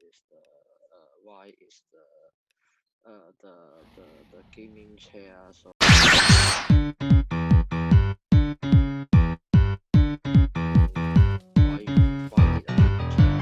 is the why is the gaming chair. So why need a gaming chair?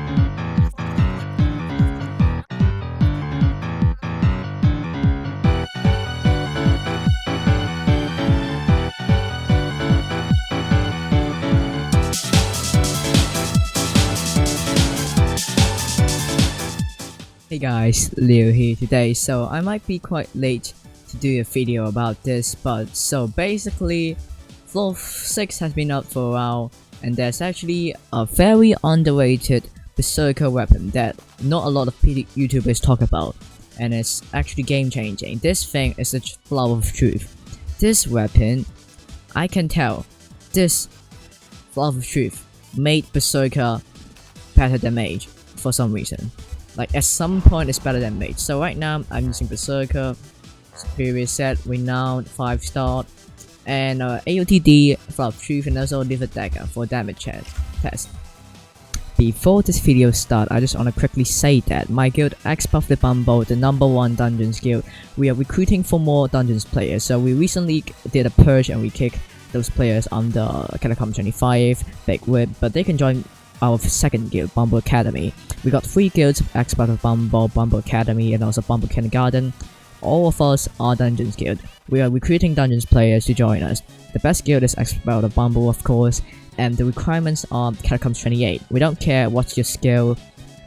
Hey guys, Leo here today. So I might be quite late to do a video about this, but so basically Floor 6 has been out for a while, and there's actually a very underrated berserker weapon that not a lot of YouTubers talk about, and it's actually game changing. This thing is the flower of truth. This weapon, I can tell, this flower of truth made berserker better than mage for some reason. Like at some point it's better than mage. So right now I'm using berserker, superior set, renowned 5-star, and AOTD, flower of truth, and also liver dagger for damage test. Before this video start, I just want to quickly say that my guild X-Puff the Bumble, the #1 dungeons guild, we are recruiting for more dungeons players. So we recently did a purge and we kicked those players under Catacombs 25, Big Whip, but they can join our second guild, Bumble Academy. We got 3 guilds, Expert of Bumble, Bumble Academy, and also Bumble Kindergarten. All of us are Dungeons Guild. We are recruiting Dungeons players to join us. The best guild is Expert of Bumble, of course, and the requirements are Catacombs 28. We don't care what's your skill.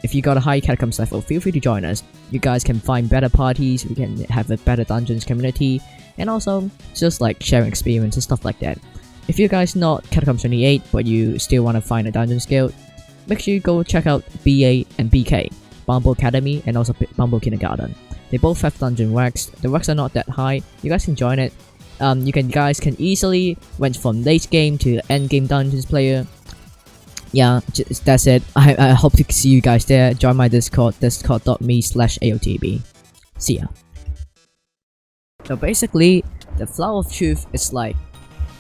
If you got a high Catacombs level, feel free to join us. You guys can find better parties, we can have a better Dungeons community, and also just like sharing experience and stuff like that. If you guys not Catacombs 28 but you still want to find a Dungeons guild, make sure you go check out BA and BK, Bumble Academy, and also Bumble Kindergarten. They both have dungeon recs. The recs are not that high. You guys can join it. You guys can easily went from late game to end game dungeons player. Yeah, that's it. I hope to see you guys there. Join my Discord, discord.me/AOTB. See ya. So basically, the flower of truth is like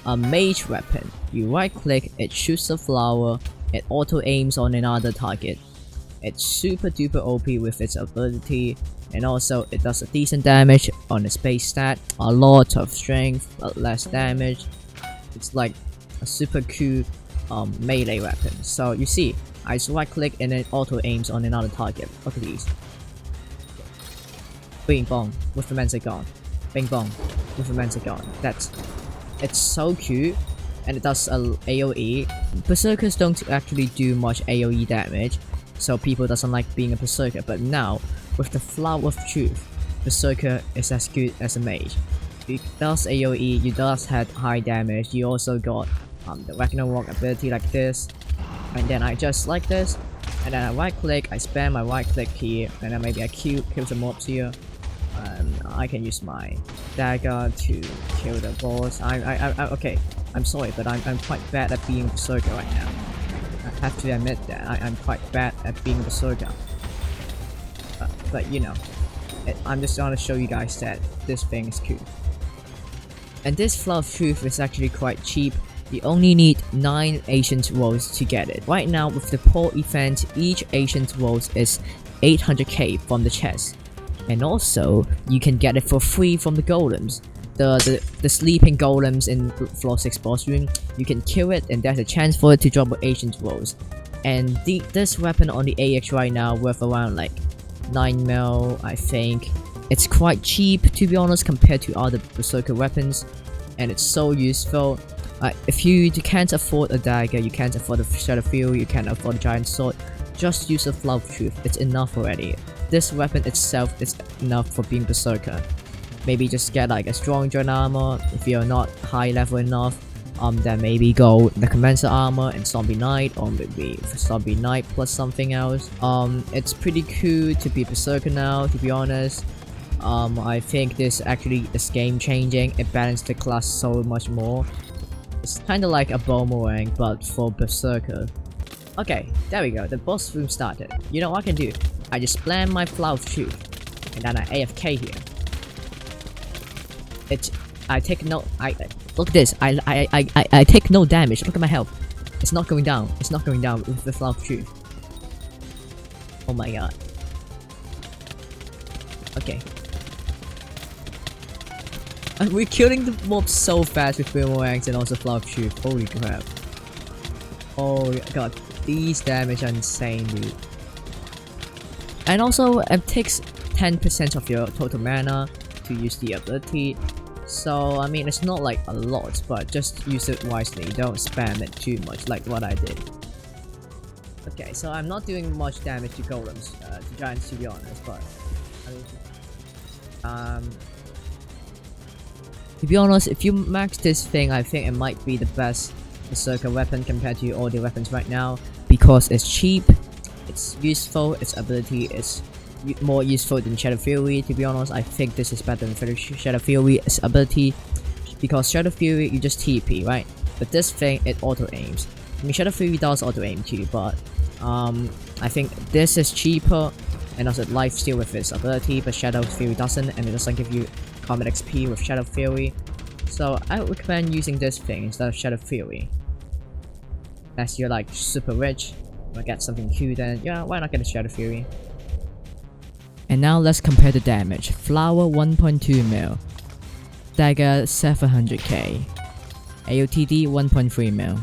a mage weapon. You right click, it shoots a flower, it auto aims on another target. It's super duper OP with its ability, and also it does a decent damage on its base stat, a lot of strength but less damage. It's like a super cool melee weapon. So you see, I just right click and it auto aims on another target. Look at these. Bing bong with the Mensagon. Bing bong with the Mensagon. It's so cute, and it does a AOE. Berserkers don't actually do much AOE damage, so people doesn't like being a berserker. But now, with the flower of truth, berserker is as good as a mage. It does AOE, you does have high damage. You also got the Ragnarok ability like this, and then I just like this, and then I right click, I spam my right click here, and then maybe I kill some mobs here. I can use my dagger to kill the boss. Okay, I'm sorry, but I'm quite bad at being a berserker right now. I have to admit that I'm quite bad at being a berserker. But you know, I'm just gonna show you guys that this thing is cool. And this flower of truth is actually quite cheap. You only need 9 ancient rolls to get it. Right now with the poll event, each ancient rolls is 800k from the chest. And also, you can get it for free from the golems. The sleeping golems in floor 6 boss room, you can kill it and there's a chance for it to drop with ancient rolls. And this weapon on the AX right now worth around like 9 mil, I think. It's quite cheap to be honest compared to other berserker weapons, and it's so useful. If you can't afford a dagger, you can't afford a shadow field, you can't afford a giant sword, just use a flower of truth. It's enough already. This weapon itself is enough for being berserker. Maybe just get like a strong giant armor. If you're not high level enough, then maybe go Necromancer armor and Zombie Knight, or maybe Zombie Knight plus something else. It's pretty cool to be berserker now, to be honest. I think this actually is game changing. It balanced the class so much more. It's kind of like a boomerang but for berserker. Okay, there we go. The boss room started. You know what I can do? I just spam my flower of truth, and then I AFK here. I take no. Look at this. I take no damage. Look at my health. It's not going down. It's not going down with the flower of truth. Oh my god. Okay. And we're killing the mobs so fast with boomerangs and also flower truth. Holy crap. Oh god, these damage are insane, dude. And also, it takes 10% of your total mana to use the ability. So, I mean, it's not like a lot, but just use it wisely. Don't spam it too much like what I did. Okay, so I'm not doing much damage to golems, to giants to be honest, but I mean, to be honest, if you max this thing, I think it might be the best berserker weapon compared to all the weapons right now, because it's cheap, it's useful, its ability is more useful than Shadow Fury. To be honest, I think this is better than Shadow Fury's ability, because Shadow Fury you just TP, right? But this thing, it auto aims. I mean, Shadow Fury does auto aim too, but I think this is cheaper, and also lifesteal with its ability, but Shadow Fury doesn't, and it doesn't give you common XP with Shadow Fury. So I would recommend using this thing instead of Shadow Fury. Unless you're like super rich or get something cool, then yeah, why not get a Shadow Fury? And now let's compare the damage. Flower 1.2 mil, Dagger 700k, AOTD 1.3 mil.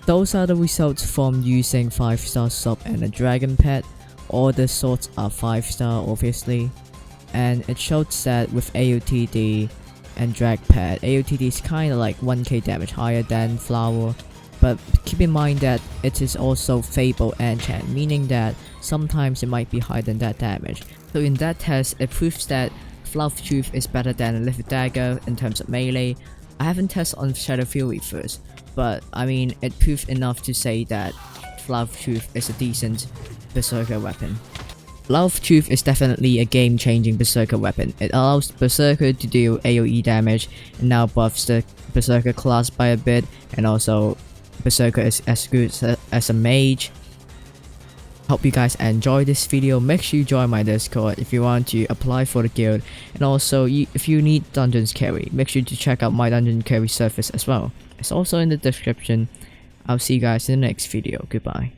Those are the results from using 5-star sub and a dragon pet. All the swords are 5-star obviously. And it shows that with AOTD and drag pet, AOTD is kinda like 1k damage higher than flower. But keep in mind that it is also Fable enchant, meaning that sometimes it might be higher than that damage. So in that test, it proves that Flower of Truth is better than a Livid Dagger in terms of melee. I haven't tested on Shadow Fury first, but I mean, it proved enough to say that Flower of Truth is a decent berserker weapon. Flower of Truth is definitely a game-changing berserker weapon. It allows berserker to deal AOE damage and now buffs the berserker class by a bit, and also berserker is as good as a mage. Hope you guys enjoy this video. Make sure you join my Discord if you want to apply for the guild, and also if you need dungeons carry, make sure to check out my dungeon carry service as well. It's also in the description. I'll see you guys in the next video. Goodbye.